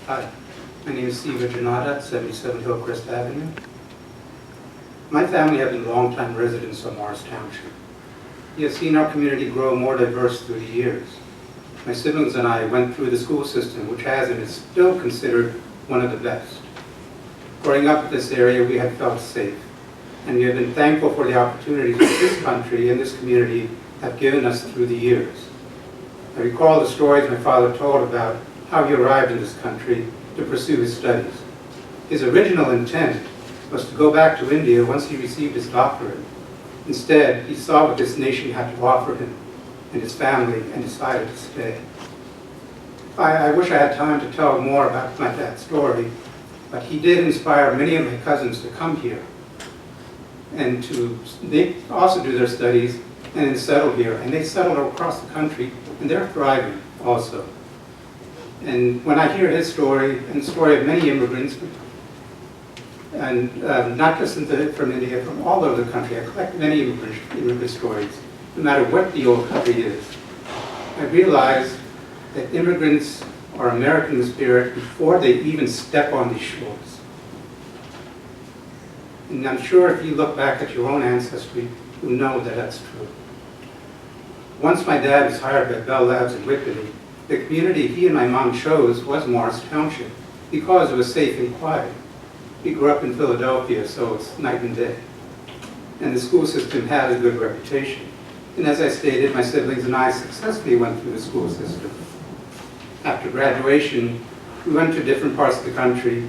Hi, my name is Siva, Jonnada, 77 Hillcrest Avenue. My family have been longtime residents of Morris Township. We have seen our community grow more diverse through the years. My siblings and I went through the school system, which has and is still considered one of the best. Growing up in this area, we had felt safe, and we have been thankful for the opportunities that this country and this community have given us through the years. I recall the stories my father told about how he arrived in this country to pursue his studies. His original intent was to go back to India once he received his doctorate. Instead, he saw what this nation had to offer him and his family and decided to stay. I wish I had time to tell more about my dad's story, but he did inspire many of my cousins to come here and they also do their studies and then settle here. And they settled across the country, and they're thriving also. And when I hear his story and the story of many immigrants, and not just from India, from all over the country, I collect many immigrant stories, no matter what the old country is. I realize that immigrants are American in spirit before they even step on these shores. And I'm sure if you look back at your own ancestry, you'll know that that's true. Once my dad was hired by Bell Labs in Whitby, the community he and my mom chose was Morris Township because it was safe and quiet. We grew up in Philadelphia, so it's night and day. And the school system had a good reputation. And as I stated, my siblings and I successfully went through the school system. After graduation, we went to different parts of the country.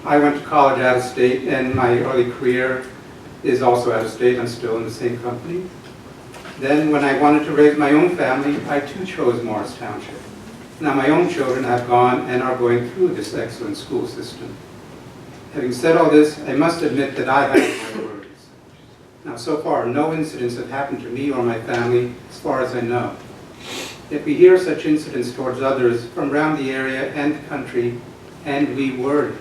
I went to college out of state, and my early career is also out of state. I'm still in the same company. Then when I wanted to raise my own family, I too chose Morris Township. Now my own children have gone and are going through this excellent school system. Having said all this, I must admit that I have my worries. Now so far, no incidents have happened to me or my family as far as I know. Yet we hear such incidents towards others from around the area and the country, and we worry.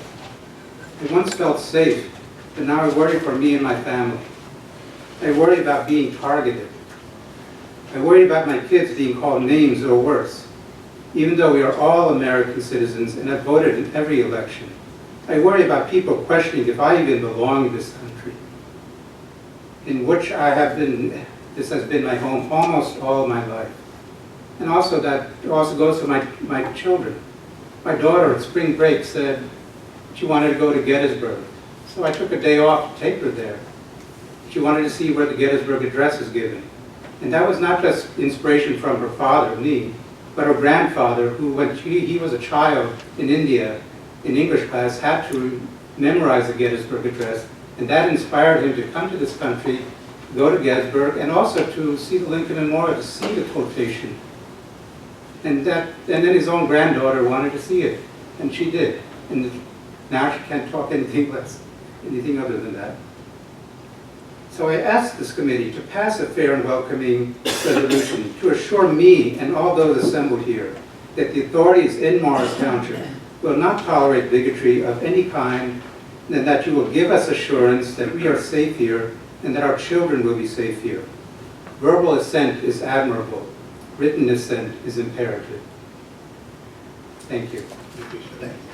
I once felt safe, but now I worry for me and my family. I worry about being targeted. I worry about my kids being called names or worse. Even though we are all American citizens and have voted in every election, I worry about people questioning if I even belong in this country, in which this has been my home almost all of my life. And also that also goes to my children. My daughter at spring break said she wanted to go to Gettysburg, so I took a day off to take her there. She wanted to see where the Gettysburg Address is given. And that was not just inspiration from her father, me, but her grandfather, who when he was a child in India, in English class, had to memorize the Gettysburg Address, and that inspired him to come to this country, go to Gettysburg, and also to see the Lincoln Memorial, to see the quotation. And then his own granddaughter wanted to see it, and she did. And now she can't talk anything other than that. So I asked this committee to pass a fair and welcoming resolution to assure me and all those assembled here that the authorities in Morris Township will not tolerate bigotry of any kind, and that you will give us assurance that we are safe here and that our children will be safe here. Verbal assent is admirable. Written assent is imperative. Thank you. Thank you.